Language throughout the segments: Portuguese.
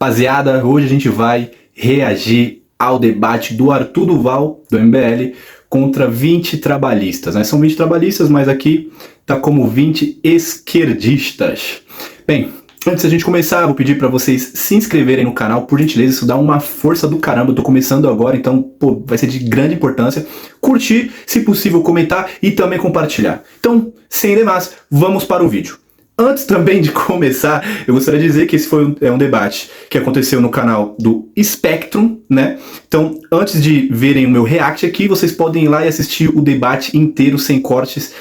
Rapaziada, hoje a gente vai reagir ao debate do Arthur Duval, do MBL, contra 20 trabalhistas, né? São 20 trabalhistas, mas aqui tá como 20 esquerdistas. Bem, antes da gente começar, vou pedir para vocês se inscreverem no canal, por gentileza, isso dá uma força do caramba, eu tô começando agora, então, pô, vai ser de grande importância. Curtir, se possível, comentar e também compartilhar. Então, sem demais, vamos para o vídeo. Antes também de começar, eu gostaria de dizer que esse foi um debate que aconteceu no canal do Spectrum, né? Então, antes de verem o meu react aqui, vocês podem ir lá e assistir o debate inteiro, sem cortes,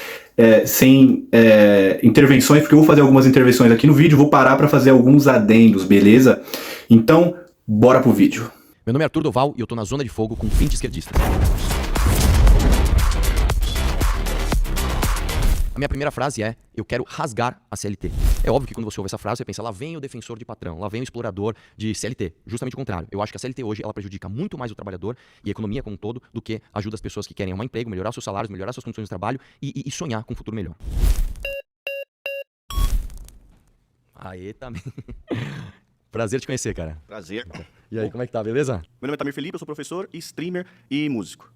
sem intervenções, porque eu vou fazer algumas intervenções aqui no vídeo, vou parar para fazer alguns adendos, beleza? Então, bora pro vídeo. Meu nome é Arthur Duval e eu tô na zona de fogo com 20 esquerdistas. A minha primeira frase é: eu quero rasgar a CLT. É óbvio que quando você ouve essa frase, você pensa, lá vem o defensor de patrão, lá vem o explorador de CLT. Justamente o contrário. Eu acho que a CLT hoje, ela prejudica muito mais o trabalhador e a economia como um todo do que ajuda as pessoas que querem arrumar emprego, melhorar seus salários, melhorar suas condições de trabalho e sonhar com um futuro melhor. Aê, também. Prazer te conhecer, cara. Prazer. E aí, como é que tá, beleza? Meu nome é Tamir Felipe, eu sou professor, streamer e músico.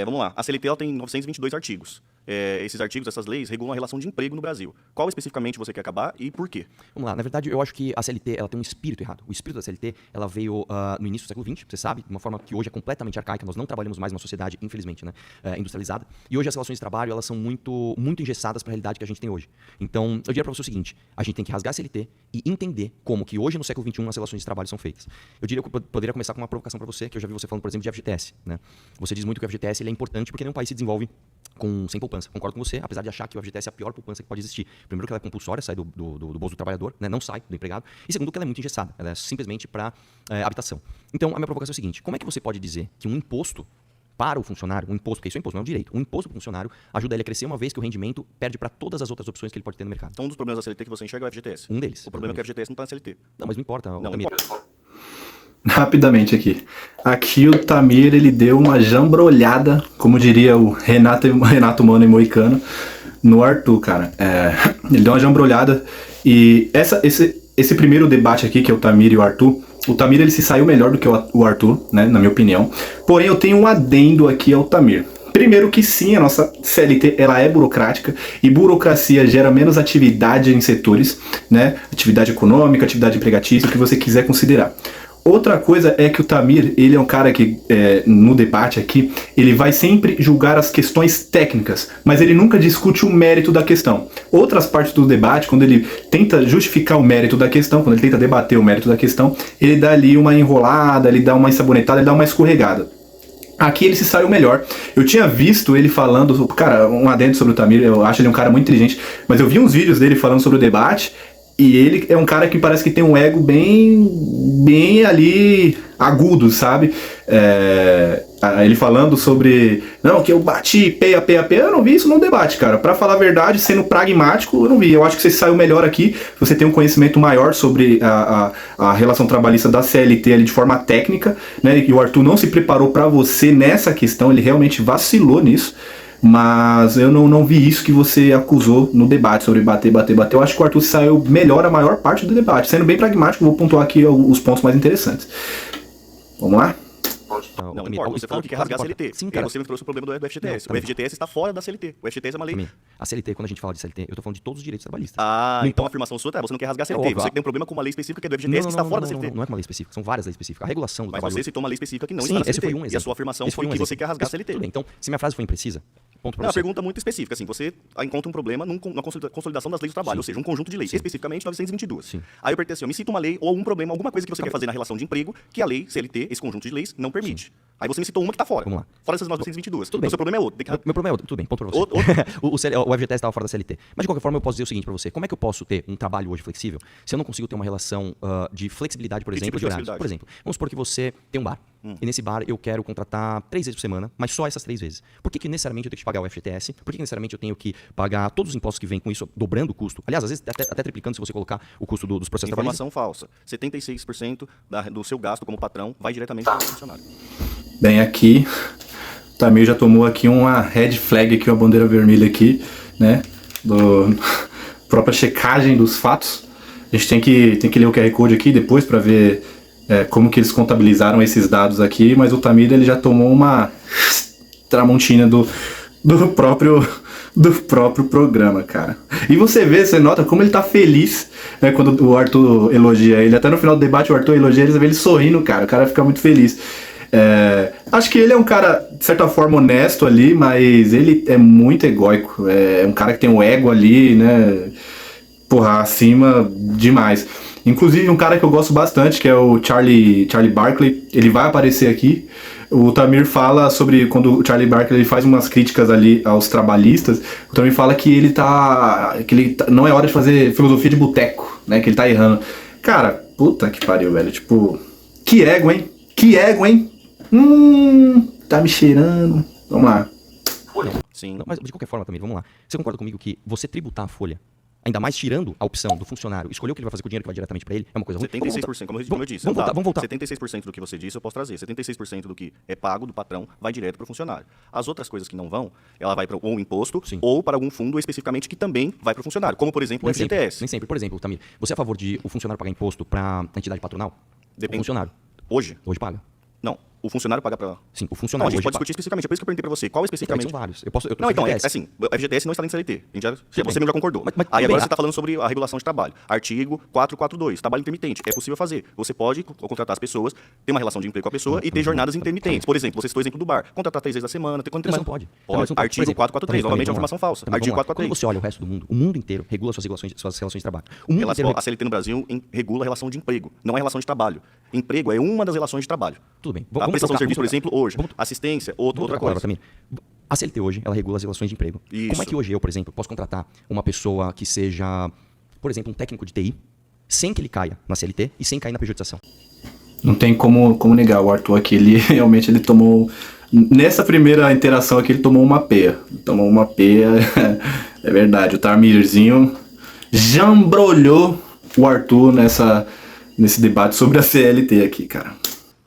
Vamos lá, a CLT ela tem 922 artigos. Esses artigos, essas leis, regulam a relação de emprego no Brasil. Qual especificamente você quer acabar e por quê? Vamos lá, na verdade eu acho que a CLT ela tem um espírito errado. O espírito da CLT ela veio no início do século XX, você sabe, de uma forma que hoje é completamente arcaica. Nós não trabalhamos mais numa sociedade, infelizmente, né, industrializada. E hoje as relações de trabalho elas são muito engessadas para a realidade que a gente tem hoje. Então eu diria para você o seguinte: a gente tem que rasgar a CLT e entender como que hoje no século XXI as relações de trabalho são feitas. Eu diria que eu poderia começar com uma provocação para você, que eu já vi você falando, por exemplo, de FGTS, né? Você diz muito que o FGTS ele é importante porque nenhum país se desenvolve sem poupança. Concordo com você, apesar de achar que o FGTS é a pior poupança que pode existir. Primeiro que ela é compulsória, sai do bolso do trabalhador, né? Não sai do empregado. E segundo que ela é muito engessada, ela é simplesmente para habitação. Então a minha provocação é a seguinte: como é que você pode dizer que um imposto para o funcionário, um imposto, porque isso é um imposto, não é um direito, um imposto para o funcionário ajuda ele a crescer uma vez que o rendimento perde para todas as outras opções que ele pode ter no mercado? Então um dos problemas da CLT que você enxerga é o FGTS. Um deles. O problema é que o FGTS não está na CLT. Não, mas não importa. Não importa. Rapidamente aqui. Aqui o Tamir, ele deu uma jambrolhada, como diria o Renato Mano e Moicano, no Arthur, cara. Ele deu uma jambrolhada e esse primeiro debate aqui, que é o Tamir e o Arthur, o Tamir ele se saiu melhor do que o Arthur, né, na minha opinião. Porém, eu tenho um adendo aqui ao Tamir. Primeiro que sim, a nossa CLT ela é burocrática e burocracia gera menos atividade em setores, né? Atividade econômica, atividade empregatícia, o que você quiser considerar. Outra coisa é que o Tamir, ele é um cara que, no debate aqui, ele vai sempre julgar as questões técnicas, mas ele nunca discute o mérito da questão. Outras partes do debate, quando ele tenta justificar o mérito da questão, quando ele tenta debater o mérito da questão, ele dá ali uma enrolada, ele dá uma ensabonetada, ele dá uma escorregada. Aqui ele se saiu melhor. Eu tinha visto ele falando, cara, um adendo sobre o Tamir, eu acho ele um cara muito inteligente, mas eu vi uns vídeos dele falando sobre o debate. E ele é um cara que parece que tem um ego bem ali agudo, sabe? Ele falando sobre, não, que eu bati, peia, eu não vi isso num debate, cara. Pra falar a verdade, sendo pragmático, eu não vi. Eu acho que você saiu melhor aqui, você tem um conhecimento maior sobre a relação trabalhista da CLT ali de forma técnica, né? E o Arthur não se preparou pra você nessa questão, ele realmente vacilou nisso. Mas eu não vi isso que você acusou no debate sobre bater. Eu acho que o Arthur saiu melhor a maior parte do debate. Sendo bem pragmático, vou pontuar aqui os pontos mais interessantes. Vamos lá? Não importa, você falou que quer rasgar a CLT. Sim, cara. Você me trouxe o problema do FGTS. Não, o FGTS está fora da CLT. O FGTS é uma lei. A CLT, quando a gente fala de CLT, eu tô falando de todos os direitos trabalhistas. Então a afirmação sua você não quer rasgar a CLT. óbvio, Você que tem um problema com uma lei específica que é do FGTS que está fora da CLT. Não é uma lei específica, são várias leis específicas. A regulação do Mas trabalho. você citou uma lei específica que não Sim, está na esse CLT. foi um exemplo. E a sua afirmação foi que você quer rasgar a CLT. Tudo bem, então, se minha frase foi imprecisa, ponto pra É uma você. pergunta muito específica, assim, você encontra um problema na consolidação das leis do trabalho, Sim. ou seja, um conjunto de leis, Sim. especificamente 922. Sim. Aí eu pergunto assim, me cita uma lei ou algum problema, alguma coisa que você quer fazer na relação de emprego que a lei, CLT, esse conjunto de leis, não permite. Aí você me citou uma que está fora. Vamos lá. Fora dessas 922. Tudo bem. O seu problema é outro. Meu problema é outro, tudo bem, ponto pra você. O FGTS estava fora da CLT. Mas de qualquer forma eu posso dizer o seguinte pra você: como é que eu posso ter um trabalho hoje flexível se eu não consigo ter uma relação de flexibilidade, por Que exemplo, tipo de de horários? flexibilidade? Por exemplo, vamos supor que você tem um bar e nesse bar eu quero contratar 3 vezes por semana, mas só essas 3 vezes. Por que necessariamente eu tenho que pagar o FGTS? Por que necessariamente eu tenho que pagar todos os impostos que vêm com isso, dobrando o custo? Aliás, às vezes até triplicando se você colocar o custo dos processos trabalhistas. Informação falsa. 76% do seu gasto como patrão vai diretamente para o funcionário. Bem, aqui o Tamir já tomou aqui uma red flag, aqui, uma bandeira vermelha aqui, né? Própria checagem dos fatos. A gente tem que ler o QR Code aqui depois para ver como que eles contabilizaram esses dados aqui, mas o Tamir ele já tomou uma tramontina do próprio programa, cara. E você nota como ele tá feliz, né, quando o Arthur elogia ele. Até no final do debate o Arthur elogia ele, você vê ele sorrindo, cara. O cara fica muito feliz. Acho que ele é um cara, de certa forma, honesto ali, mas ele é muito egóico. É um cara que tem um ego ali, né? Porra, acima demais. Inclusive um cara que eu gosto bastante, que é o Charlie Barkley, ele vai aparecer aqui. O Tamir fala sobre, quando o Charlie Barkley faz umas críticas ali aos trabalhistas, o Tamir fala que não é hora de fazer filosofia de boteco, né, que ele tá errando. Cara, puta que pariu, velho, tipo, que ego, hein? Tá me cheirando. Vamos lá. Sim. Não, mas de qualquer forma também, vamos lá. Você concorda comigo que você tributar a folha, ainda mais tirando a opção do funcionário, escolher o que ele vai fazer com o dinheiro que vai diretamente para ele, é uma coisa ruim? 76%, como eu disse. Vamos voltar. 76% do que você disse eu posso trazer. 76% do que é pago do patrão vai direto para o funcionário. As outras coisas que não vão, ela vai para um imposto, sim, ou para algum fundo especificamente que também vai para o funcionário, como por exemplo o FGTS. Nem sempre. Por exemplo, Tamir, você é a favor de o funcionário pagar imposto para a entidade patronal? Depende. O funcionário. Hoje paga. Não. O funcionário paga para... Sim, o funcionário. Não, a gente pode discutir especificamente. É por isso que eu perguntei para você. Qual especificamente? São vários. Não, então, assim, o FGTS não está dentro da CLT. Você mesmo já concordou. Mas aí agora você está falando sobre a regulação de trabalho. Artigo 442, trabalho intermitente. É possível fazer. Você pode contratar as pessoas, ter uma relação de emprego com a pessoa e ter jornadas intermitentes. Por exemplo, você citou o exemplo do bar. Contratar 3 vezes a semana, ter quanto tempo? Não pode. Pode. Artigo 443, novamente é uma informação falsa. Artigo 443. Quando você olha o resto do mundo inteiro regula suas relações de trabalho. O mundo inteiro... A CLT no Brasil regula a relação de emprego, não é relação de trabalho. Emprego é uma das relações de trabalho. Tudo bem. A prestação de serviço, por exemplo, hoje. Assistência, outra coisa. Também. A CLT hoje, ela regula as relações de emprego. Isso. Como é que hoje eu, por exemplo, posso contratar uma pessoa que seja, por exemplo, um técnico de TI, sem que ele caia na CLT e sem cair na pejotização? Não tem como negar. O Arthur aqui, ele realmente tomou... Nessa primeira interação aqui, ele tomou uma peia. É verdade. O Tamirzinho jambrolhou o Arthur nesse debate sobre a CLT aqui, cara.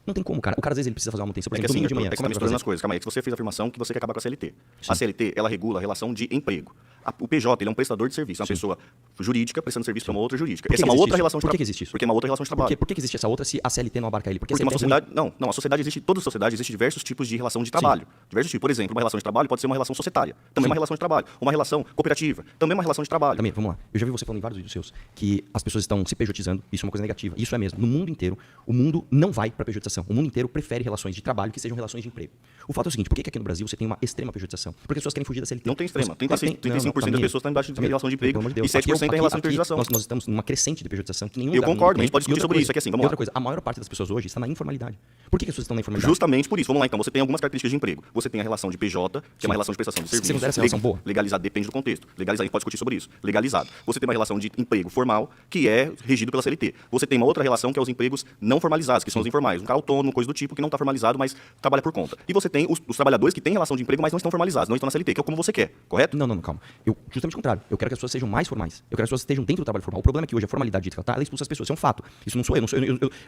Não tem como, cara. O cara, às vezes, ele precisa fazer uma manutenção. Por exemplo, domingo de manhã. Você está misturando as coisas. Calma aí, que você fez a afirmação que você quer acabar com a CLT. Sim. A CLT, ela regula a relação de emprego. O PJ, ele é um prestador de serviço. É uma pessoa jurídica prestando serviço para uma outra jurídica. Essa é uma outra relação de trabalho. Por que existe isso? Porque é uma outra relação de trabalho. Por que existe essa outra se a CLT não abarca ele? Porque uma sociedade... Não, a sociedade existe... Toda sociedade existe diversos tipos de relação de trabalho. Sim. Diversos tipos. Por exemplo, uma relação de trabalho pode ser uma relação societária. Também uma relação de trabalho. Uma relação cooperativa. Também uma relação de trabalho. Também, vamos lá. Eu já vi você falando em vários vídeos seus que as pessoas estão se pejotizando. Isso é uma coisa negativa. Isso é mesmo. No mundo inteiro, o mundo não vai para pejotização. O mundo inteiro prefere relações de trabalho que sejam relações de emprego. O fato é o seguinte, por que aqui no Brasil você tem uma extrema pejotização? Porque as pessoas querem fugir da CLT. Não tem extrema. 35% das pessoas estão embaixo de relação de emprego e 7% em relação de pejotização. Nós estamos numa crescente de pejotização que nenhum lugar... Eu concordo, a gente pode discutir sobre isso. É que assim, vamos lá. Outra coisa, a maior parte das pessoas hoje está na informalidade. Por que as pessoas estão na informalidade? Justamente por isso. Vamos lá então, você tem algumas características de emprego. Você tem a relação de PJ, que é uma relação de prestação de serviço. Você considera essa relação boa? Legalizado, depende do contexto. Legalizado, a gente pode discutir sobre isso. Legalizado. Você tem uma relação de emprego formal, que é regido pela CLT. Você tem uma outra relação, que é os empregos não formalizados, que são os informais. Um cara autônomo, coisa do tipo, que não está formalizado, mas trabalha por conta. E você tem os trabalhadores que têm relação de emprego, mas não estão formalizados, não estão na CLT, que é como você quer, correto? Não, calma. Justamente o contrário. Eu quero que as pessoas sejam mais formais. Eu quero que as pessoas estejam dentro do trabalho formal. O problema é que hoje a formalidade dita que ela tá, ela expulsa as pessoas. Isso é um fato. Isso não sou eu.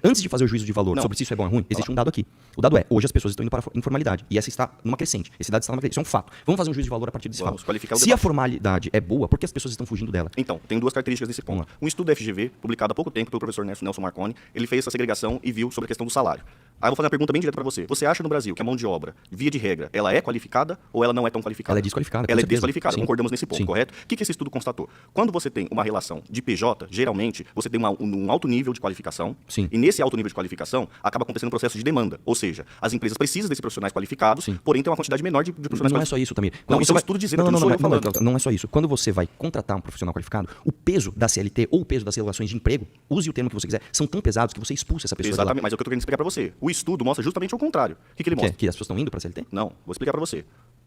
Antes de fazer o juízo de valor sobre se isso é bom ou ruim, existe um dado aqui. O dado é, hoje as pessoas estão indo para a informalidade. E essa está numa crescente. Esse dado está numa crescente. Isso é um fato. Vamos fazer um juízo de valor a partir desse fato. Se a formalidade é boa, por que as pessoas estão fugindo dela? Então, tem duas características nesse ponto. Um estudo da FGV, publicado há pouco tempo pelo professor Nelson Marconi, ele fez essa segregação e viu sobre a questão do salário. Aí eu vou fazer uma pergunta bem direta para você. Você acha no Brasil que a mão de obra, via de regra, ela é qualificada ou ela não é tão qualificada? Ela é desqualificada. Ela é desqualificada, sim. Concordamos nesse ponto, sim, correto? O que esse estudo constatou? Quando você tem uma relação de PJ, geralmente, você tem um alto nível de qualificação, sim, e nesse alto nível de qualificação, acaba acontecendo um processo de demanda. Ou seja, as empresas precisam desses profissionais qualificados, sim, porém tem uma quantidade menor de profissionais qualificados. Não é só isso também. Não, isso é um estudo dizendo que não sou eu falando. Não é só isso. Quando você vai contratar um profissional qualificado, o peso da CLT ou o peso das relações de emprego, use o termo que você quiser, são tão pesados que você expulsa essa pessoa. Exatamente, mas é o que eu tô querendo explicar para você. O estudo mostra justamente o contrário. O que ele mostra? Que as pessoas estão indo para a CLT? Não, vou explicar para você.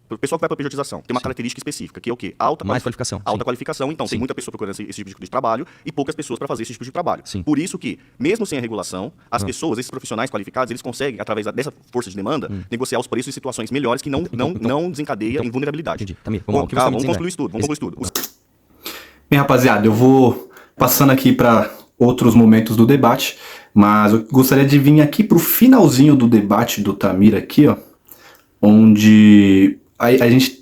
O pessoal que vai para a pejotização tem uma característica específica, que é o quê? Mais qualificação. Alta qualificação, então tem muita pessoa procurando esse tipo de trabalho e poucas pessoas para fazer esse tipo de trabalho. Sim. Por isso que, mesmo sem a regulação, as pessoas, esses profissionais qualificados, eles conseguem, através dessa força de demanda, negociar os preços em situações melhores que não desencadeia em vulnerabilidade. Entendi. Tamir, vamos concluir o estudo. Bem, rapaziada, eu vou passando aqui para outros momentos do debate, mas eu gostaria de vir aqui pro finalzinho do debate do Tamir aqui, ó, onde a gente,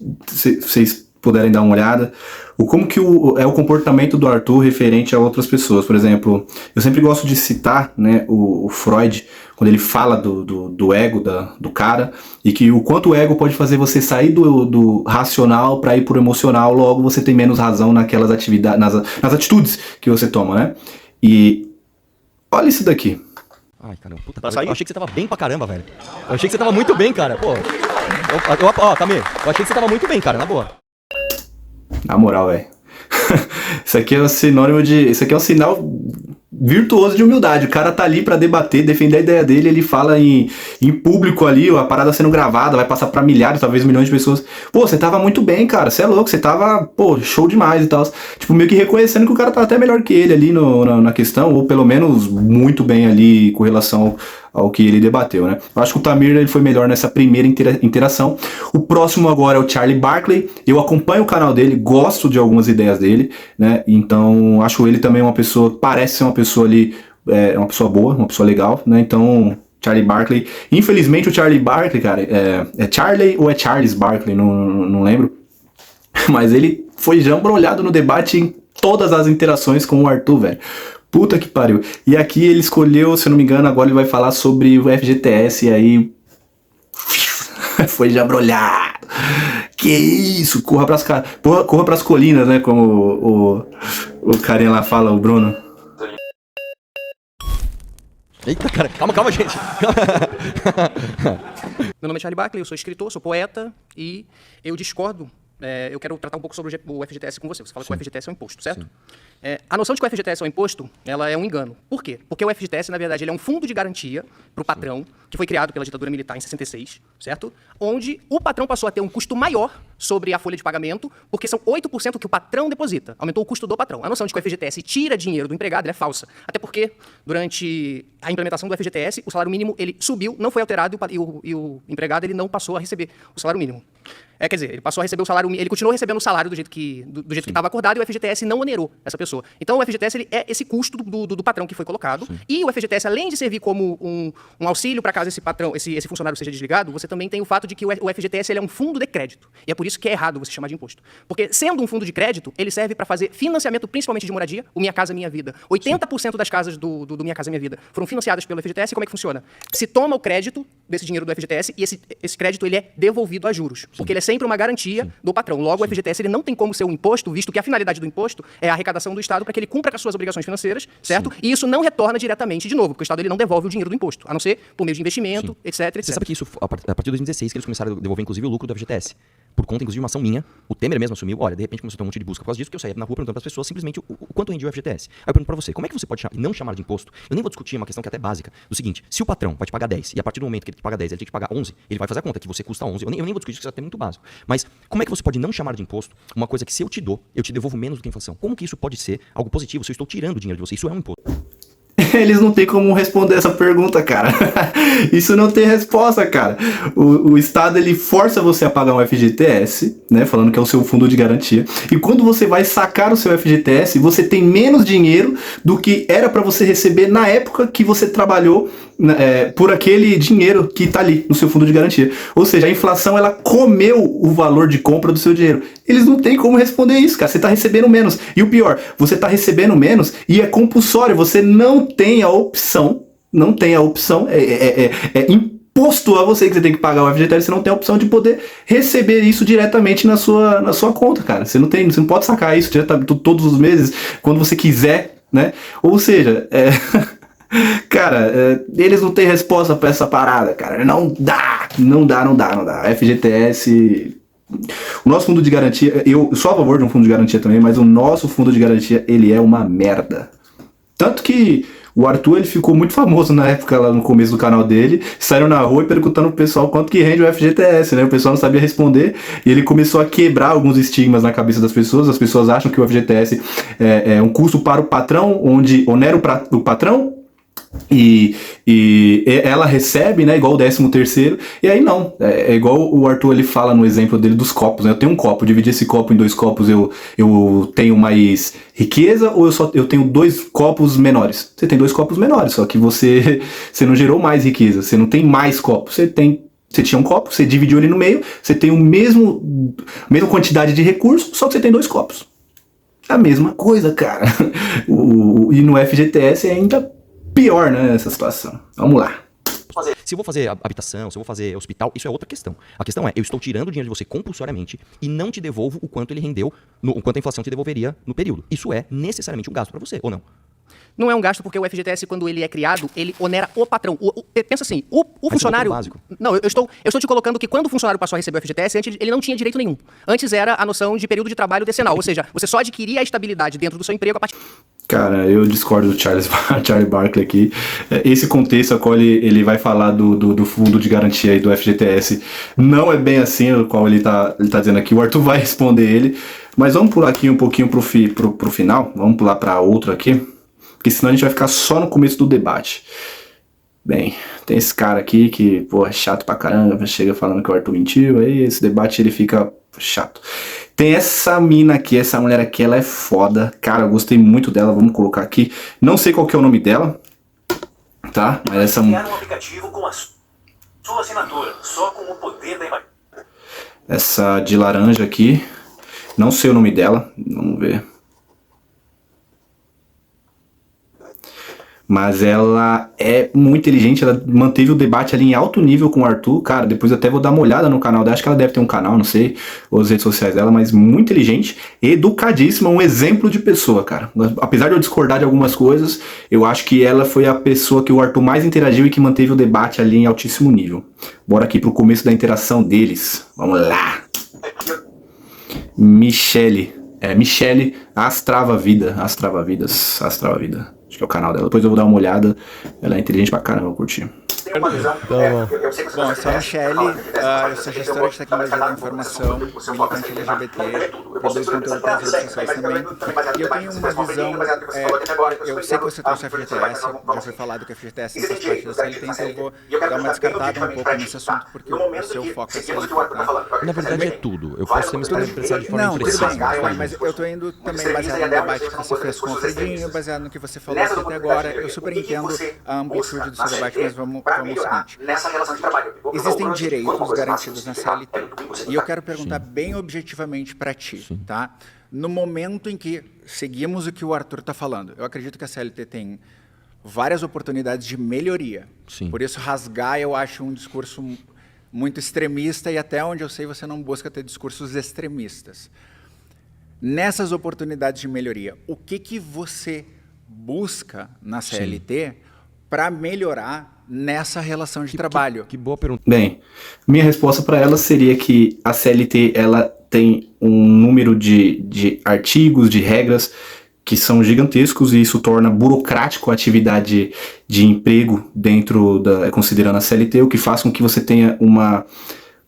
vocês puderem dar uma olhada. Como que é o comportamento do Arthur referente a outras pessoas. Por exemplo, eu sempre gosto de citar, né, o Freud, quando ele fala do ego do cara, e que o quanto o ego pode fazer você sair do racional para ir pro emocional, logo você tem menos razão naquelas atividades, nas atitudes que você toma, né? E olha isso daqui. Ai, caramba, puta, Pra sair? eu achei que você tava bem pra caramba, velho. Eu achei que você tava muito bem, cara. Pô. Ó, Tamir, eu achei que você tava muito bem, cara, na boa. Na moral, velho. Isso aqui é um sinônimo de... Isso aqui é um sinal virtuoso de humildade. O cara tá ali pra debater, defender a ideia dele, ele fala em público ali, a parada sendo gravada, vai passar pra milhares, talvez milhões de pessoas. Pô, você tava muito bem, cara, você é louco, você tava, pô, show demais e tal. Tipo, meio que reconhecendo que o cara tá até melhor que ele ali na questão, ou pelo menos muito bem ali com relação ao que ele debateu, né? Eu acho que o Tamir ele foi melhor nessa primeira interação. O próximo agora é o Charlie Barkley. Eu acompanho o canal dele, gosto de algumas ideias dele, né? Então, acho ele também uma pessoa, parece ser uma pessoa ali, uma pessoa boa, uma pessoa legal, né? Então, Charlie Barkley. Infelizmente, o Charlie Barkley, cara, é Charlie ou é Charles Barkley? Não lembro. Mas ele foi jambrolhado no debate em todas as interações com o Arthur, velho. Puta que pariu. E aqui ele escolheu, se eu não me engano, agora ele vai falar sobre o FGTS, e aí... foi jambrolhado. Que isso? Corra pras colinas, né? Como o carinha lá fala, o Bruno. Eita, cara, calma, gente. Meu nome é Charlie Barkley, eu sou escritor, sou poeta e eu discordo. Eu quero tratar um pouco sobre o FGTS com você. Você fala que o FGTS é um imposto, certo? A noção de que o FGTS é um imposto, ela é um engano. Por quê? Porque o FGTS, na verdade, ele é um fundo de garantia para o patrão, que foi criado pela ditadura militar em 66, certo? Onde o patrão passou a ter um custo maior sobre a folha de pagamento, porque são 8% que o patrão deposita. Aumentou o custo do patrão. A noção de que o FGTS tira dinheiro do empregado é falsa. Até porque, durante a implementação do FGTS, o salário mínimo ele subiu, não foi alterado e o empregado ele não passou a receber o salário mínimo. Quer dizer, ele passou a receber o salário, ele continuou recebendo o salário do jeito que estava acordado e o FGTS não onerou essa pessoa. Então o FGTS ele é esse custo do patrão que foi colocado. Sim. E o FGTS, além de servir como um auxílio para caso esse funcionário seja desligado, você também tem o fato de que o FGTS ele é um fundo de crédito. E é por isso que é errado você chamar de imposto. Porque sendo um fundo de crédito, ele serve para fazer financiamento principalmente de moradia, o Minha Casa Minha Vida. 80% das casas do Minha Casa Minha Vida foram financiadas pelo FGTS. E como é que funciona? Se toma o crédito desse dinheiro do FGTS e esse crédito ele é devolvido a juros. Sim. Porque ele é sempre uma garantia do patrão. Logo, o FGTS ele não tem como ser um imposto, visto que a finalidade do imposto é a arrecadação do Estado para que ele cumpra com as suas obrigações financeiras, certo? Sim. E isso não retorna diretamente de novo, porque o Estado ele não devolve o dinheiro do imposto, a não ser por meio de investimento, etc. Você sabe que isso, a partir de 2016, que eles começaram a devolver, inclusive, o lucro do FGTS. Por conta, inclusive, de uma ação minha, o Temer mesmo assumiu, olha, de repente começou a ter um monte de busca por causa disso, que eu saía na rua perguntando para as pessoas simplesmente o quanto rendia o FGTS. Aí eu pergunto para você, como é que você pode não chamar de imposto? Eu nem vou discutir uma questão que é até básica, do seguinte, se o patrão vai te pagar 10, e a partir do momento que ele te paga 10, ele tem que te pagar 11, ele vai fazer a conta que você custa 11, eu nem vou discutir isso, que isso é até muito básico. Mas como é que você pode não chamar de imposto uma coisa que se eu te dou, eu te devolvo menos do que a inflação? Como que isso pode ser algo positivo se eu estou tirando dinheiro de você? Isso é um imposto. Eles não têm como responder essa pergunta, cara. Isso não tem resposta, cara. O Estado, ele força você a pagar um FGTS, né, falando que é o seu fundo de garantia. E quando você vai sacar o seu FGTS, você tem menos dinheiro do que era para você receber na época que você trabalhou por aquele dinheiro que tá ali no seu fundo de garantia. Ou seja, a inflação, ela comeu o valor de compra do seu dinheiro. Eles não têm como responder isso, cara. Você tá recebendo menos. E o pior, você tá recebendo menos e é compulsório. Você não tem a opção, é imposto a você que você tem que pagar o FGTS, você não tem a opção de poder receber isso diretamente na sua conta, cara. Você não pode sacar isso todos os meses, quando você quiser, né? Ou seja, cara, eles não têm resposta pra essa parada, cara. Não dá. FGTS... O nosso fundo de garantia, eu sou a favor de um fundo de garantia também, mas o nosso fundo de garantia, ele é uma merda. Tanto que o Arthur, ele ficou muito famoso na época, lá no começo do canal dele, saíram na rua e perguntando pro pessoal quanto que rende o FGTS, né? O pessoal não sabia responder e ele começou a quebrar alguns estigmas na cabeça das pessoas. As pessoas acham que o FGTS é um custo para o patrão, onde onera o patrão, e ela recebe, né, igual o 13º, e aí não, é igual o Arthur ele fala no exemplo dele dos copos, né? Eu tenho um copo, dividir esse copo em 2 copos, eu tenho mais riqueza, ou eu tenho 2 copos menores? Você tem 2 copos menores, só que você não gerou mais riqueza, você não tem mais copos, você tem Você tinha um copo, você dividiu ele no meio, você tem a mesma quantidade de recursos, só que você tem 2 copos. A mesma coisa, cara. E no FGTS é ainda pior, né, essa situação. Vamos lá. Se eu vou fazer habitação, se eu vou fazer hospital, isso é outra questão. A questão é, eu estou tirando o dinheiro de você compulsoriamente e não te devolvo o quanto ele rendeu, o quanto a inflação te devolveria no período. Isso é necessariamente um gasto para você, ou não? Não é um gasto porque o FGTS, quando ele é criado, ele onera o patrão. Pensa assim, o funcionário... básico. Não, eu estou te colocando que quando o funcionário passou a receber o FGTS, antes ele não tinha direito nenhum. Antes era a noção de período de trabalho decenal, ou seja, você só adquiria a estabilidade dentro do seu emprego a partir... Cara, eu discordo do Charlie Barkley aqui. Esse contexto a qual ele vai falar do fundo de garantia aí do FGTS não é bem assim o qual ele tá dizendo aqui. O Arthur vai responder ele, mas vamos pular aqui um pouquinho pro final. Vamos pular para outro aqui, porque senão a gente vai ficar só no começo do debate. Bem, tem esse cara aqui que, pô, é chato pra caramba, chega falando que o Arthur mentiu, aí esse debate ele fica chato. Tem essa mina aqui, essa mulher aqui, ela é foda, cara, eu gostei muito dela, vamos colocar aqui. Não sei qual que é o nome dela, tá? Mas essa... Criar um aplicativo com a sua assinatura, só com o poder da imagem. Essa de laranja aqui, não sei o nome dela, vamos ver. Mas ela é muito inteligente, ela manteve o debate ali em alto nível com o Arthur. Cara, depois eu até vou dar uma olhada no canal dela, acho que ela deve ter um canal, não sei, ou as redes sociais dela, mas muito inteligente, educadíssima, um exemplo de pessoa, cara. Apesar de eu discordar de algumas coisas, eu acho que ela foi a pessoa que o Arthur mais interagiu e que manteve o debate ali em altíssimo nível. Bora aqui pro começo da interação deles. Vamos lá. Michele Astrava Vida. Acho que é o canal dela. Depois eu vou dar uma olhada. Ela é inteligente pra caramba, eu curti. Bom, eu sou a Michele, eu sou gestora de tecnologia da informação, militante LGBT, produzo conteúdo para as redes sociais também. E eu tenho uma visão, eu sei que você trouxe o FGTS, já foi falado que o FGTS faz parte da CLT, então eu vou dar uma descartada um pouco nesse assunto, porque o seu foco é CLT, tá? Na verdade é tudo. Eu posso ter me expressado de forma imprecisa. Tudo bem, mas eu tô indo também baseado no debate que você fez com o Fredinho, baseado no que você falou aqui até agora. Eu super entendo a amplitude do seu debate, mas vamos ao seguinte. Existem direitos garantidos na CLT. E eu quero perguntar bem objetivamente para ti, tá? No momento em que seguimos o que o Arthur está falando, eu acredito que a CLT tem várias oportunidades de melhoria. Sim. Por isso, rasgar eu acho um discurso muito extremista e até onde eu sei você não busca ter discursos extremistas. Nessas oportunidades de melhoria, o que você busca na CLT para melhorar nessa relação de trabalho? Que boa pergunta. Bem, minha resposta para ela seria que a CLT ela tem um número de artigos, de regras que são gigantescos e isso torna burocrático a atividade de emprego dentro considerando a CLT, o que faz com que você tenha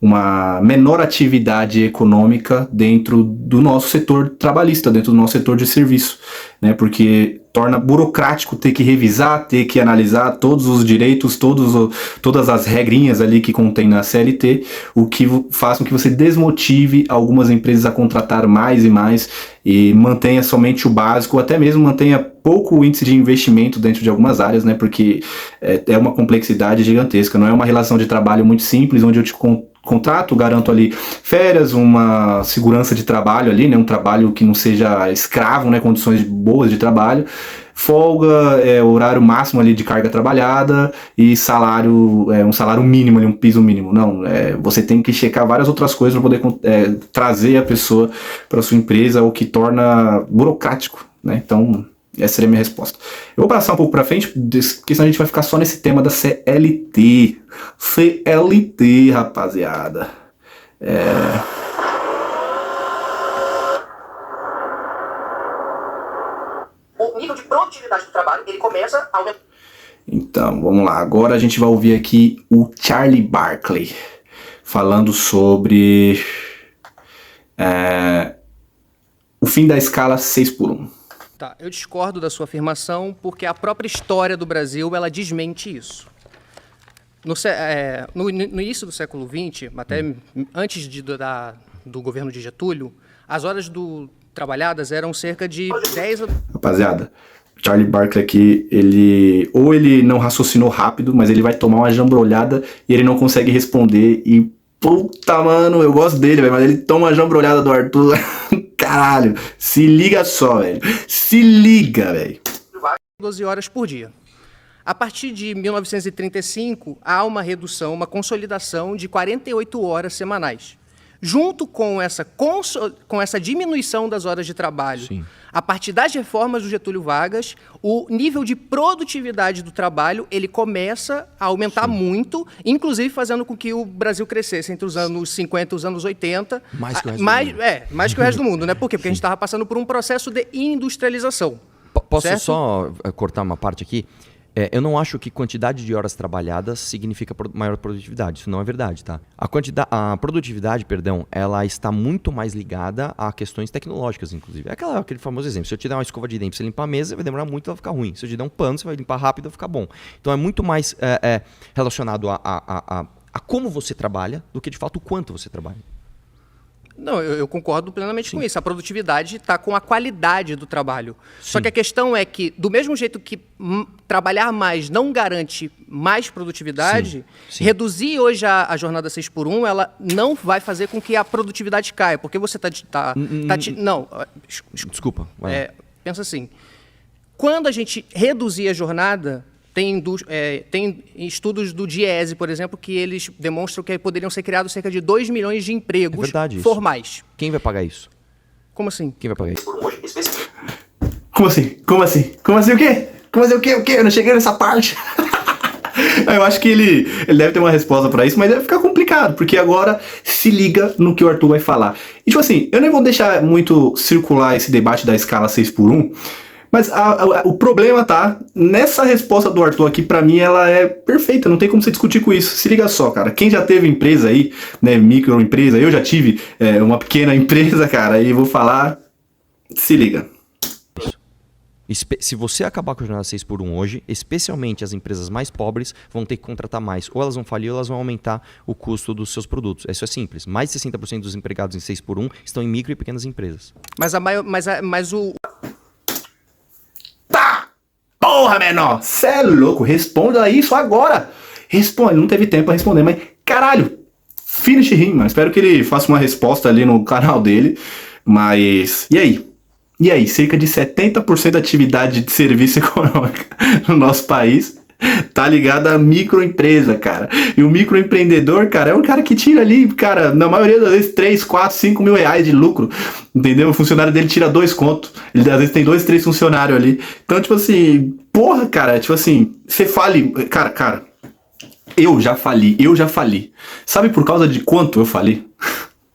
uma menor atividade econômica dentro do nosso setor trabalhista, dentro do nosso setor de serviço, né? Porque torna burocrático ter que revisar, ter que analisar todos os direitos, todas as regrinhas ali que contém na CLT, o que faz com que você desmotive algumas empresas a contratar mais e mais e mantenha somente o básico, ou até mesmo mantenha pouco índice de investimento dentro de algumas áreas, né? Porque é uma complexidade gigantesca, não é uma relação de trabalho muito simples, onde eu te contrato, garanto ali férias, uma segurança de trabalho ali, né, um trabalho que não seja escravo, né, condições boas de trabalho, folga, horário máximo ali de carga trabalhada e salário, um salário mínimo ali, um piso mínimo. Não, você tem que checar várias outras coisas para poder trazer a pessoa para sua empresa, o que torna burocrático, né, então... Essa seria a minha resposta. Eu vou passar um pouco pra frente, porque senão a gente vai ficar só nesse tema da CLT. CLT, rapaziada. O nível de produtividade do trabalho, ele começa a aumentar. Então, vamos lá. Agora a gente vai ouvir aqui o Charlie Barkley falando sobre o fim da escala 6x1. Tá, eu discordo da sua afirmação porque a própria história do Brasil, ela desmente isso. No início do século XX, até antes do governo de Getúlio, as horas trabalhadas eram cerca de 10... Rapaziada, Charlie Barkley aqui, ele não raciocinou rápido, mas ele vai tomar uma jambrolhada e ele não consegue responder e puta, mano, eu gosto dele, velho, mas ele toma uma jambrolhada do Arthur. Caralho, se liga só, velho. Se liga, velho. 12 horas por dia. A partir de 1935, há uma redução, uma consolidação de 48 horas semanais. Junto com essa diminuição das horas de trabalho, Sim. a partir das reformas do Getúlio Vargas, o nível de produtividade do trabalho ele começa a aumentar muito, inclusive fazendo com que o Brasil crescesse entre os anos 50 e os anos 80. Mais que o resto do mundo. Mais que o resto do mundo, né? Por quê? Porque a gente estava passando por um processo de industrialização. Posso certo? só cortar uma parte aqui? Eu não acho que quantidade de horas trabalhadas significa maior produtividade. Isso não é verdade, tá? A produtividade, perdão, ela está muito mais ligada a questões tecnológicas, inclusive. É aquele famoso exemplo. Se eu te der uma escova de dente pra você limpar a mesa, vai demorar muito, ela vai ficar ruim. Se eu te der um pano, você vai limpar rápido, vai ficar bom. Então é muito mais relacionado a como você trabalha do que, de fato, o quanto você trabalha. Não, eu concordo plenamente com isso. A produtividade está com a qualidade do trabalho. Só que a questão é que, do mesmo jeito que trabalhar mais não garante mais produtividade, Sim. reduzir hoje a jornada 6x1, ela não vai fazer com que a produtividade caia. Porque você não, Desculpa. vai lá. pensa assim, quando a gente reduzir a jornada, tem estudos do Diese, por exemplo, que eles demonstram que poderiam ser criados cerca de 2 milhões de empregos verdade isso. formais. Quem vai pagar isso? Como assim? Quem vai pagar isso? Como assim? Como assim? Como assim o quê? Como assim o quê? O quê? Eu não cheguei nessa parte. Eu acho que ele deve ter uma resposta pra isso, mas deve ficar complicado, porque agora se liga no que o Arthur vai falar. E tipo assim, eu nem vou deixar muito circular esse debate da escala 6x1, mas o problema tá nessa resposta do Arthur aqui, pra mim ela é perfeita, não tem como você discutir com isso. Se liga só, cara, quem já teve empresa aí, né, microempresa, eu já tive uma pequena empresa, cara, e vou falar, se liga. Se você acabar com a jornada 6x1 hoje, especialmente as empresas mais pobres vão ter que contratar mais. Ou elas vão falir ou elas vão aumentar o custo dos seus produtos. Isso é simples. Mais de 60% dos empregados em 6x1 estão em micro e pequenas empresas. Mas o... Tá! Porra, menor! Cê é louco, responda isso agora! Responde, não teve tempo pra responder, mas caralho! Finish him, mano. Espero que ele faça uma resposta ali no canal dele. Mas, e aí? E aí, cerca de 70% da atividade de serviço econômico no nosso país tá ligada à microempresa, cara. E o microempreendedor, cara, é um cara que tira ali, cara, na maioria das vezes 3, 4, 5 mil reais de lucro, entendeu? O funcionário dele tira 2 contos. Ele às vezes tem 2, 3 funcionários ali. Então, tipo assim, porra, cara, tipo assim, você fale, cara, eu já fali. Sabe por causa de quanto eu fali?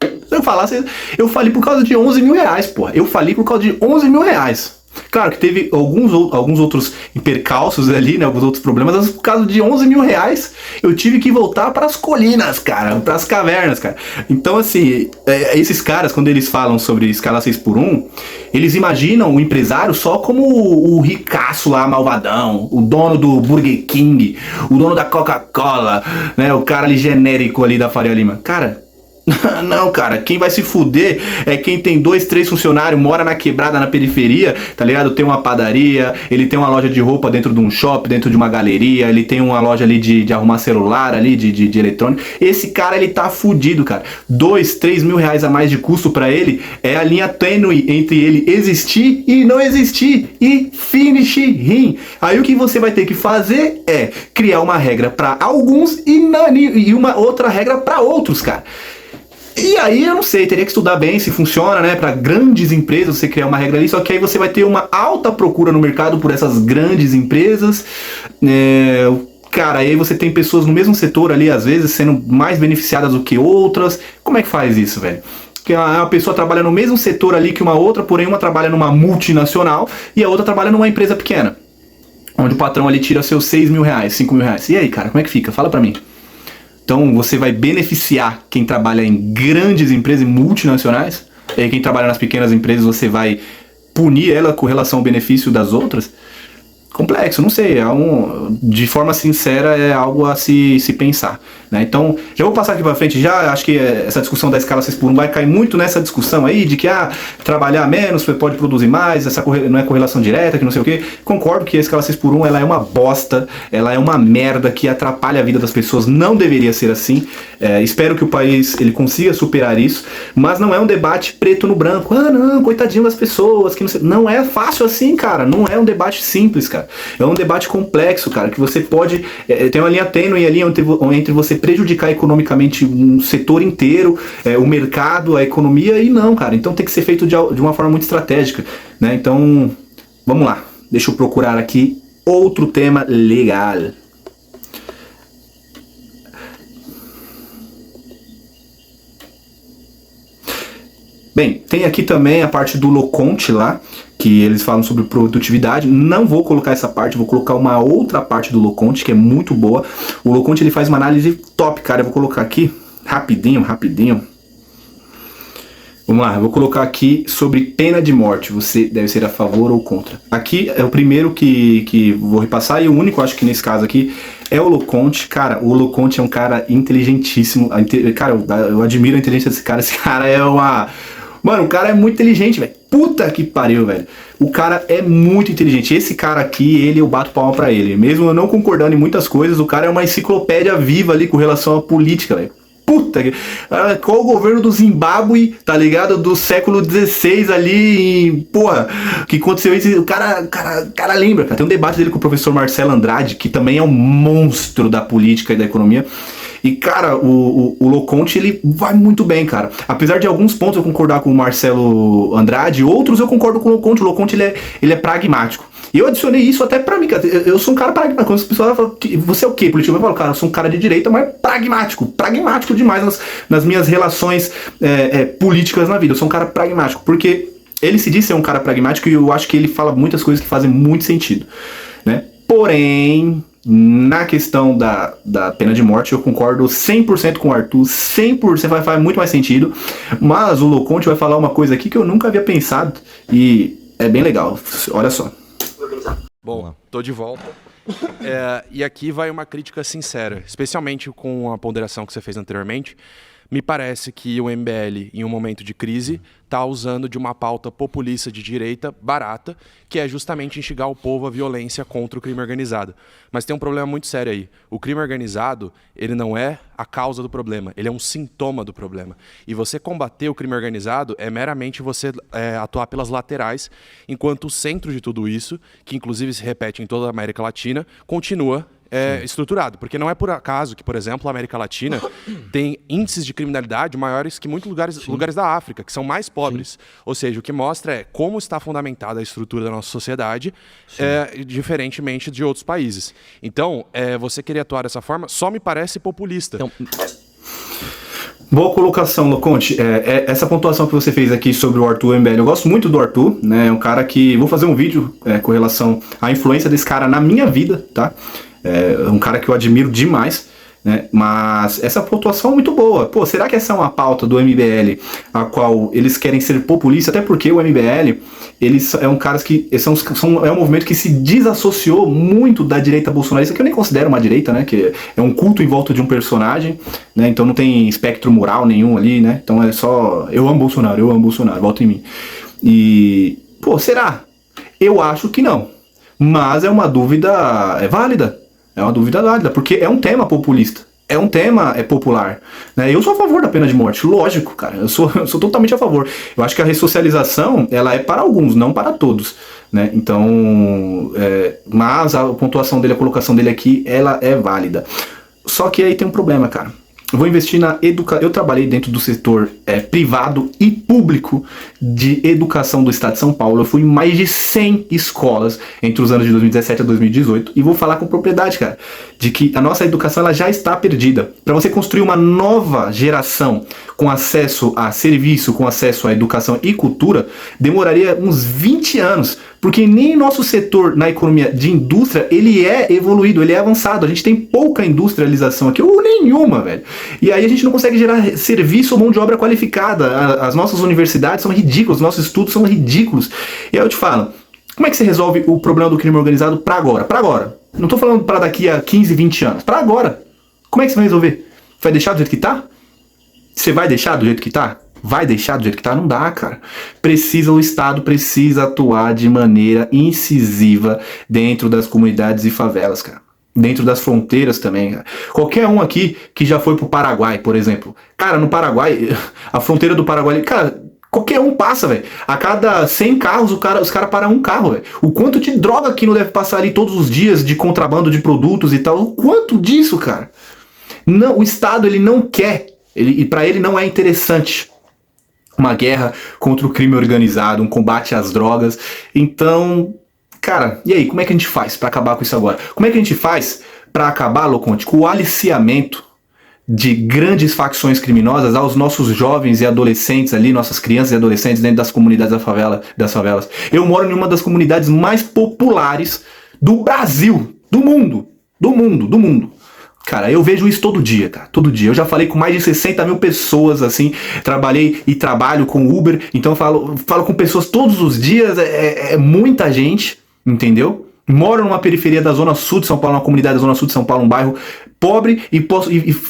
Se eu falasse, eu falei por causa de 11 mil reais, porra. Eu falei por causa de 11 mil reais. Claro que teve alguns outros percalços ali, né? Alguns outros problemas, mas por causa de 11 mil reais eu tive que voltar para as colinas, cara, para as cavernas, cara. Então, assim, esses caras, quando eles falam sobre escala 6x1, eles imaginam o empresário só como o ricaço lá, malvadão, o dono do Burger King, o dono da Coca-Cola, né? O cara ali genérico ali da Faria Lima. Cara, não, cara, quem vai se fuder é quem tem 2, 3 funcionários, mora na quebrada, na periferia, tá ligado? Tem uma padaria, ele tem uma loja de roupa dentro de um shopping, dentro de uma galeria, ele tem uma loja ali de arrumar celular ali, de eletrônico. Esse cara, ele tá fudido, cara. 2, 3 mil reais a mais de custo pra ele é a linha tênue entre ele existir e não existir. E finish him. Aí o que você vai ter que fazer é criar uma regra pra alguns e uma outra regra pra outros, cara. E aí, eu não sei, teria que estudar bem se funciona, né? Para grandes empresas você criar uma regra ali, só que aí você vai ter uma alta procura no mercado por essas grandes empresas. Cara, aí você tem pessoas no mesmo setor ali, às vezes, sendo mais beneficiadas do que outras. Como é que faz isso, velho? Que uma pessoa trabalha no mesmo setor ali que uma outra, porém uma trabalha numa multinacional e a outra trabalha numa empresa pequena. Onde o patrão ali tira seus 6 mil reais, 5 mil reais. E aí, cara, como é que fica? Fala pra mim. Então você vai beneficiar quem trabalha em grandes empresas multinacionais, e aí quem trabalha nas pequenas empresas você vai punir ela com relação ao benefício das outras? complexo, não sei, de forma sincera é algo a se pensar, né? Então, já vou passar aqui para frente, já acho que essa discussão da escala 6x1 vai cair muito nessa discussão aí de que trabalhar menos, você pode produzir mais, não é correlação direta, que não sei o que. Concordo que a escala 6x1 ela é uma bosta, ela é uma merda que atrapalha a vida das pessoas, não deveria ser assim. Espero que o país ele consiga superar isso, mas não é um debate preto no branco. Não, coitadinho das pessoas, que não é fácil assim, cara, não é um debate simples, cara. É um debate complexo, cara, que você pode... tem uma linha tênue ali entre você prejudicar economicamente um setor inteiro, o mercado, a economia, e não, cara. Então tem que ser feito de uma forma muito estratégica, né? Então, vamos lá. Deixa eu procurar aqui outro tema legal. Bem, tem aqui também a parte do Loconte lá, que eles falam sobre produtividade. Não vou colocar essa parte, vou colocar uma outra parte do Loconte, que é muito boa. O Loconte ele faz uma análise top, cara. Eu vou colocar aqui, rapidinho. Vamos lá, eu vou colocar aqui sobre pena de morte. Você deve ser a favor ou contra. Aqui é o primeiro que vou repassar, e o único, acho que nesse caso aqui, é o Loconte. Cara, o Loconte é um cara inteligentíssimo. Cara, eu admiro a inteligência desse cara. Esse cara é uma... Mano, o cara é muito inteligente, velho. Puta que pariu, velho. O cara é muito inteligente. Esse cara aqui, eu bato palma pra ele. Mesmo eu não concordando em muitas coisas, o cara é uma enciclopédia viva ali com relação à política, velho. Puta que... Qual o governo do Zimbábue, tá ligado? Do século XVI ali, porra, que aconteceu isso. O cara lembra, cara. Tem um debate dele com o professor Marcelo Andrade, que também é um monstro da política e da economia. E, cara, o Loconte, ele vai muito bem, cara. Apesar de alguns pontos eu concordar com o Marcelo Andrade, outros eu concordo com o Loconte. O Loconte, ele é pragmático. E eu adicionei isso até pra mim, cara. Eu sou um cara pragmático. Quando as pessoas falam, você é o quê, político? Eu falo, cara, eu sou um cara de direita, mas pragmático. Pragmático demais nas minhas relações políticas na vida. Eu sou um cara pragmático, porque ele se diz ser um cara pragmático e eu acho que ele fala muitas coisas que fazem muito sentido, né? Porém... Na questão da pena de morte, eu concordo 100% com o Arthur, 100% vai fazer muito mais sentido, mas o Loconte vai falar uma coisa aqui que eu nunca havia pensado e é bem legal, olha só. Bom, tô de volta. E aqui vai uma crítica sincera, especialmente com a ponderação que você fez anteriormente. Me parece que o MBL, em um momento de crise, está usando de uma pauta populista de direita barata, que é justamente instigar o povo à violência contra o crime organizado. Mas tem um problema muito sério aí. O crime organizado, ele não é a causa do problema, ele é um sintoma do problema. E você combater o crime organizado é meramente você atuar pelas laterais, enquanto o centro de tudo isso, que inclusive se repete em toda a América Latina, continua estruturado, porque não é por acaso que, por exemplo, a América Latina tem índices de criminalidade maiores que muitos lugares da África, que são mais pobres. Sim. Ou seja, o que mostra como está fundamentada a estrutura da nossa sociedade, diferentemente de outros países. Então, você querer atuar dessa forma só me parece populista. Então... Boa colocação, Loconte. Essa pontuação que você fez aqui sobre o Arthur MBL, eu gosto muito do Arthur, né? É um cara que... Vou fazer um vídeo com relação à influência desse cara na minha vida, tá? É um cara que eu admiro demais, né? Mas essa pontuação é muito boa. Pô, será que essa é uma pauta do MBL a qual eles querem ser populistas? Até porque o MBL, eles é um cara que é um movimento que se desassociou muito da direita bolsonarista, que eu nem considero uma direita, né? Que é um culto em volta de um personagem, né? Então não tem espectro moral nenhum ali, né? Então é só eu amo Bolsonaro, volta em mim. E, pô, será? Eu acho que não. Mas é uma dúvida válida. É uma dúvida válida, porque é um tema populista. É um tema popular, né? Eu sou a favor da pena de morte, lógico, cara. Eu sou totalmente a favor. Eu acho que a ressocialização, ela é para alguns, não para todos, né? Então, mas a pontuação dele, a colocação dele aqui, ela é válida. Só que aí tem um problema, cara. Eu vou investir na educação. Eu trabalhei dentro do setor privado e público de educação do estado de São Paulo. Eu fui em mais de 100 escolas entre os anos de 2017 a 2018 e vou falar com propriedade, cara, de que a nossa educação ela já está perdida. Para você construir uma nova geração com acesso a serviço, com acesso à educação e cultura, demoraria uns 20 anos, porque nem nosso setor na economia de indústria, ele é evoluído, ele é avançado. A gente tem pouca industrialização aqui, ou nenhuma, velho. E aí a gente não consegue gerar serviço ou mão de obra qualificada. As nossas universidades são ridículas, os nossos estudos são ridículos. E aí eu te falo, Como é que você resolve o problema do crime organizado pra agora? Pra agora. Não tô falando pra daqui a 15, 20 anos. Pra agora. Como é que você vai resolver? Vai deixar do jeito que tá? Você vai deixar do jeito que tá? Vai deixar do jeito que tá? Não dá, cara. O Estado precisa atuar de maneira incisiva dentro das comunidades e favelas, cara. Dentro das fronteiras também, cara. Qualquer um aqui que já foi pro Paraguai, por exemplo. Cara, no Paraguai, a fronteira do Paraguai, cara, qualquer um passa, velho. A cada 100 carros, os caras param um carro, velho. O quanto de droga que não deve passar ali todos os dias de contrabando de produtos e tal. O quanto disso, cara. Não, o Estado, ele não quer. E pra ele não é interessante uma guerra contra o crime organizado, um combate às drogas. Então, cara, e aí, como é que a gente faz pra acabar com isso agora? Como é que a gente faz pra acabar, Loconte, com o aliciamento de grandes facções criminosas aos nossos jovens e adolescentes ali, nossas crianças e adolescentes dentro das comunidades das favelas? Eu moro em uma das comunidades mais populares do Brasil, do mundo. Cara, eu vejo isso todo dia, cara, todo dia. Eu já falei com mais de 60 mil pessoas, assim, trabalhei e trabalho com Uber, então eu falo com pessoas todos os dias, é muita gente, entendeu? Moro numa periferia da Zona Sul de São Paulo, uma comunidade da Zona Sul de São Paulo, um bairro pobre, e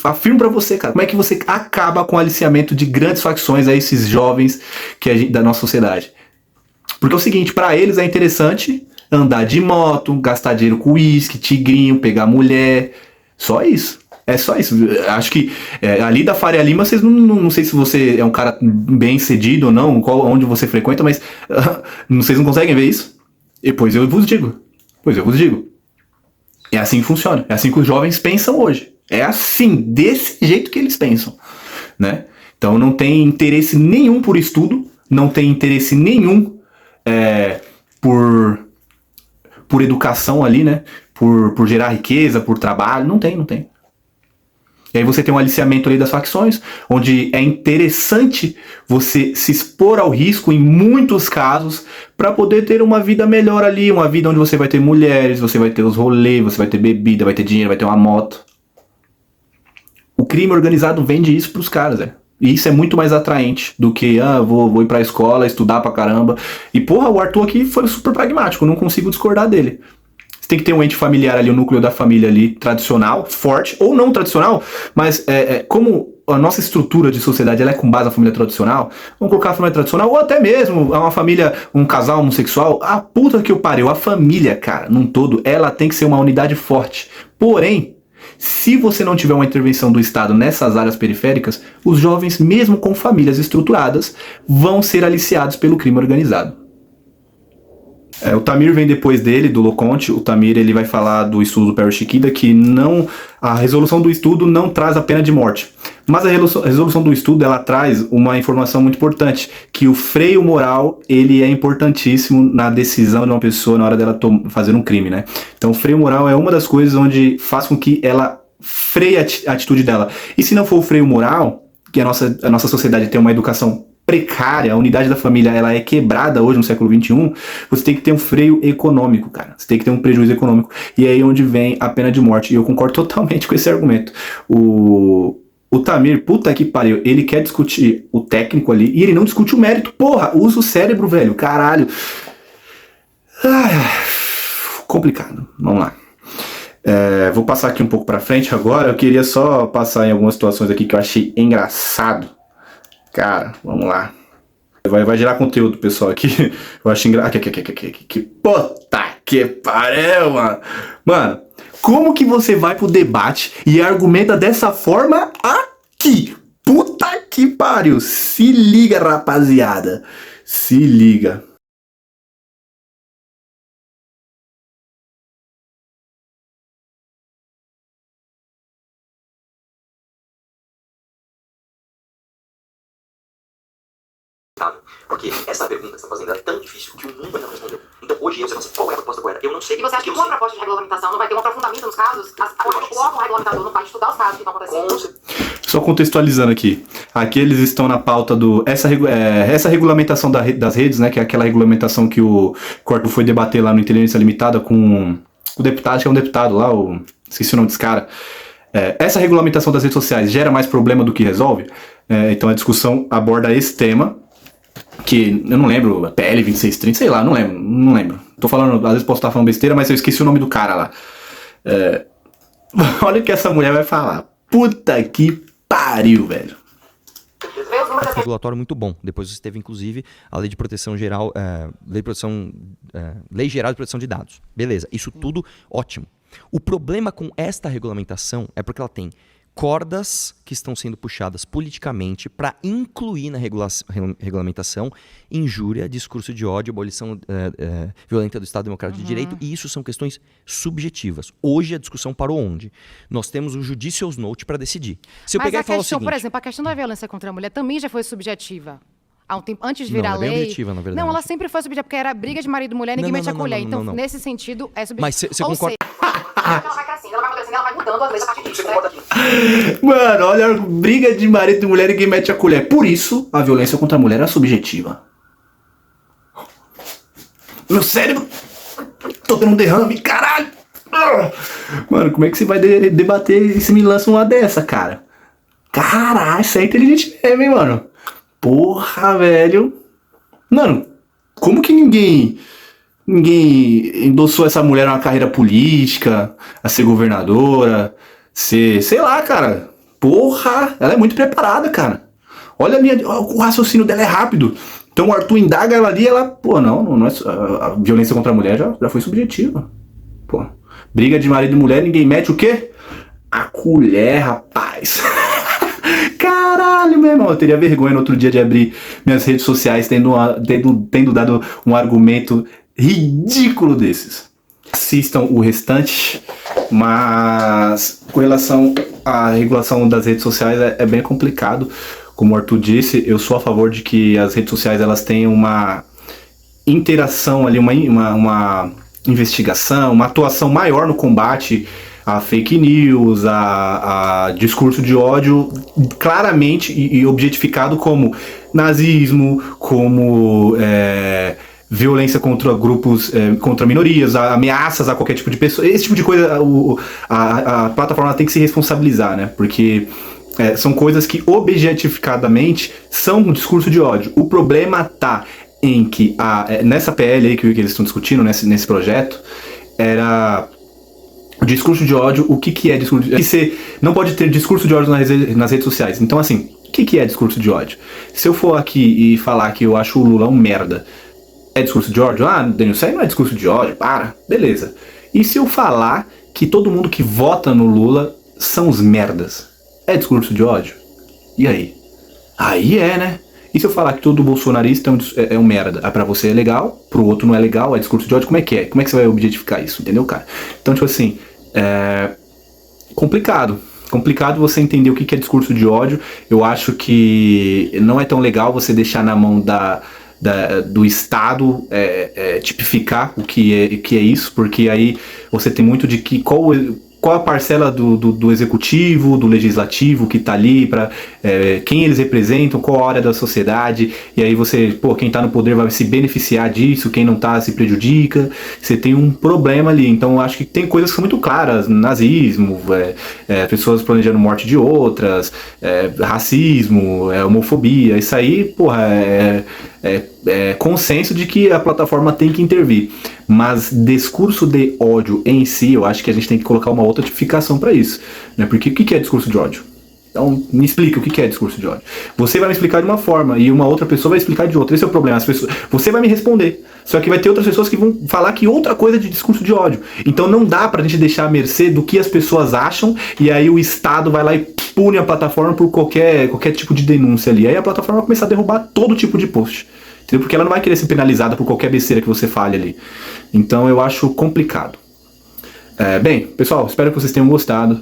afirmo pra você, cara, como é que você acaba com o aliciamento de grandes facções a esses jovens da nossa sociedade? Porque é o seguinte, pra eles é interessante andar de moto, gastar dinheiro com uísque, tigrinho, pegar mulher. Só isso. É só isso. Acho que ali da Faria Lima, vocês não sei se você é um cara bem cedido ou não, onde você frequenta, mas vocês não conseguem ver isso? E pois eu vos digo. É assim que funciona. É assim que os jovens pensam hoje. É assim, desse jeito que eles pensam, né? Então não tem interesse nenhum por estudo, não tem interesse nenhum por educação ali, né? Por gerar riqueza, por trabalho. Não tem. E aí você tem um aliciamento ali das facções, onde é interessante você se expor ao risco, em muitos casos, para poder ter uma vida melhor ali, uma vida onde você vai ter mulheres, você vai ter os rolês, você vai ter bebida, vai ter dinheiro, vai ter uma moto. O crime organizado vende isso pros caras, E isso é muito mais atraente do que, vou ir pra escola, estudar pra caramba. E porra, o Arthur aqui foi super pragmático, não consigo discordar dele. Tem que ter um ente familiar ali, o núcleo da família ali, tradicional, forte, ou não tradicional, mas como a nossa estrutura de sociedade ela é com base na família tradicional, vamos colocar a família tradicional, ou até mesmo uma família, um casal homossexual, a puta que eu pariu, a família, cara, num todo, ela tem que ser uma unidade forte. Porém, se você não tiver uma intervenção do Estado nessas áreas periféricas, os jovens, mesmo com famílias estruturadas, vão ser aliciados pelo crime organizado. O Tamir vem depois dele, do Loconte. O Tamir ele vai falar do estudo do Perry Chiquida, que a resolução do estudo não traz a pena de morte. Mas a resolução do estudo ela traz uma informação muito importante, que o freio moral ele é importantíssimo na decisão de uma pessoa na hora dela fazer um crime, né? Então o freio moral é uma das coisas onde faz com que ela freie a atitude dela. E se não for o freio moral, que a nossa sociedade tem uma educação precária, a unidade da família ela é quebrada hoje no século XXI, você tem que ter um freio econômico, cara. Você tem que ter um prejuízo econômico. E é aí onde vem a pena de morte. E eu concordo totalmente com esse argumento. O Tamir, puta que pariu, ele quer discutir o técnico ali e ele não discute o mérito. Porra, usa o cérebro, velho. Caralho. Complicado. Vamos lá. Vou passar aqui um pouco pra frente agora. Eu queria só passar em algumas situações aqui que eu achei engraçado. Cara, vamos lá. Vai gerar conteúdo, pessoal, aqui. Eu acho engraçado. Que puta que pariu, mano. Mano, como que você vai pro debate e argumenta dessa forma aqui? Puta que pariu. Se liga, rapaziada. Se liga. Porque essa pergunta que você está fazendo é tão difícil que o mundo ainda não respondeu. Então hoje você fala assim, qual é a proposta correta? Eu não sei. E você acha que uma proposta de regulamentação não vai ter um aprofundamento nos casos? O órgão regulamentador não vai estudar os casos que estão acontecendo? Só contextualizando aqui. Aqui eles estão na pauta essa regulamentação das redes, né? Que é aquela regulamentação que o Arthur foi debater lá no Inteligência Limitada com o deputado, acho que é um deputado lá, esqueci o nome desse cara. Essa regulamentação das redes sociais gera mais problema do que resolve? Então a discussão aborda esse tema, que eu não lembro, PL 2630, sei lá, não lembro. Tô falando, às vezes posso estar falando besteira, mas eu esqueci o nome do cara lá. Olha o que essa mulher vai falar. Puta que pariu, velho. Regulatório muito bom. Depois você teve, inclusive, a Lei de Proteção Geral, Lei Geral de Proteção de Dados. Beleza, isso tudo ótimo. O problema com esta regulamentação é porque ela tem cordas que estão sendo puxadas politicamente para incluir na regulamentação injúria, discurso de ódio, abolição violenta do Estado Democrático de Direito, e isso são questões subjetivas. Hoje a discussão parou onde? Nós temos o Judicial Note para decidir. Se eu pegar e falar o seguinte, por exemplo, a questão da violência contra a mulher também já foi subjetiva. Há um tempo, antes de virar não, ela é lei. bem objetiva, na verdade. Não, ela sempre foi subjetiva, porque era briga de marido e mulher, ninguém mete a colher. Então, nesse sentido, é subjetiva. Mas você concorda? Ela vai crescendo, ela vai amadurecendo, ela vai mudando as leis a partir disso, né? Mano, olha, briga de marido e mulher, ninguém mete a colher. Por isso, a violência contra a mulher é subjetiva. Meu cérebro, tô tendo um derrame, caralho. Mano, como é que você vai debater e se me lança uma dessa, cara? Caralho, isso é inteligente mesmo, hein, mano? Porra, velho. Mano, como que ninguém endossou essa mulher a uma carreira política, a ser governadora, sei lá, cara. Porra, ela é muito preparada, cara. Olha o raciocínio dela é rápido. Então o Arthur indaga ela ali, ela, pô, não é, a violência contra a mulher já foi subjetiva. Pô, briga de marido e mulher, ninguém mete o quê? A colher, rapaz. Caralho, meu irmão, eu teria vergonha no outro dia de abrir minhas redes sociais tendo dado um argumento ridículo desses. Assistam o restante, mas com relação à regulação das redes sociais é bem complicado. Como o Arthur disse, eu sou a favor de que as redes sociais elas tenham uma interação ali, uma investigação, uma atuação maior no combate a fake news, a discurso de ódio, claramente e objetificado como nazismo, como violência contra grupos, contra minorias, ameaças a qualquer tipo de pessoa. Esse tipo de coisa a plataforma tem que se responsabilizar, né? Porque são coisas que objetificadamente são um discurso de ódio. O problema tá em que nessa PL aí que eles estão discutindo, nesse projeto, era o discurso de ódio. O que é discurso de ódio? Você não pode ter discurso de ódio nas redes sociais. Então, assim, o que é discurso de ódio? Se eu for aqui e falar que eu acho o Lula um merda, é discurso de ódio? Ah, Daniel, isso aí não é discurso de ódio, para. Beleza. E se eu falar que todo mundo que vota no Lula são os merdas? É discurso de ódio? E aí? Aí né? E se eu falar que todo bolsonarista é um merda? Pra você é legal, pro outro não é legal, é discurso de ódio? Como é que é? Como é que você vai objetificar isso? Entendeu, cara? Então, tipo assim, complicado. Complicado você entender o que é discurso de ódio. Eu acho que não é tão legal você deixar na mão do Estado tipificar o que é isso, porque aí você tem muito de que qual a parcela do executivo, do legislativo que tá ali, para quem eles representam, qual a área da sociedade, e aí quem tá no poder vai se beneficiar disso, quem não tá se prejudica. Você tem um problema ali. Então eu acho que tem coisas que são muito claras: nazismo, pessoas planejando morte de outras, racismo, homofobia. Isso aí, porra, é consenso de que a plataforma tem que intervir. Mas discurso de ódio em si, eu acho que a gente tem que colocar uma outra tipificação para isso, né? Porque o que é discurso de ódio? Então me explica o que é discurso de ódio. Você vai me explicar de uma forma e uma outra pessoa vai explicar de outra. Esse é o problema. Você vai me responder, só que vai ter outras pessoas que vão falar que outra coisa é de discurso de ódio. Então não dá pra gente deixar à mercê do que as pessoas acham, e aí o Estado vai lá e pune a plataforma por qualquer tipo de denúncia ali. Aí a plataforma vai começar a derrubar todo tipo de post, entendeu? Porque ela não vai querer ser penalizada por qualquer besteira que você fale ali. Então eu acho complicado. Bem, pessoal, espero que vocês tenham gostado.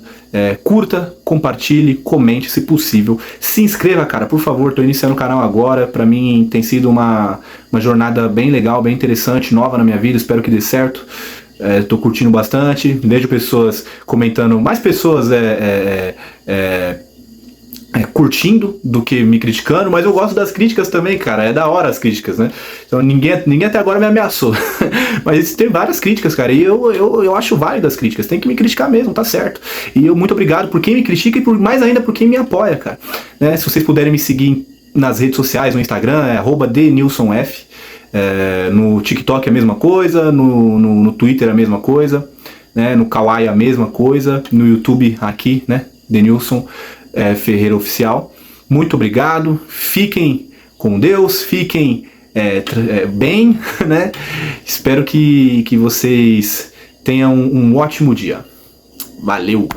Curta, compartilhe, comente se possível. Se inscreva, cara, por favor. Tô iniciando o canal agora. Pra mim tem sido uma jornada bem legal, bem interessante, nova na minha vida. Espero que dê certo. Tô curtindo bastante. Vejo pessoas comentando, mais pessoas curtindo do que me criticando, mas eu gosto das críticas também, cara. É da hora as críticas, né? Então ninguém até agora me ameaçou. Mas tem várias críticas, cara, e eu acho válido as críticas. Tem que me criticar mesmo, tá certo. E eu muito obrigado por quem me critica e mais ainda por quem me apoia, cara. Né? Se vocês puderem me seguir nas redes sociais, no Instagram, é @DNilsonF. No TikTok é a mesma coisa, no Twitter é a mesma coisa, né? No Kawaii a mesma coisa, no YouTube aqui, né? Denilson Ferreira Oficial. Muito obrigado, fiquem com Deus, fiquem bem, né? Espero que vocês tenham um ótimo dia. Valeu!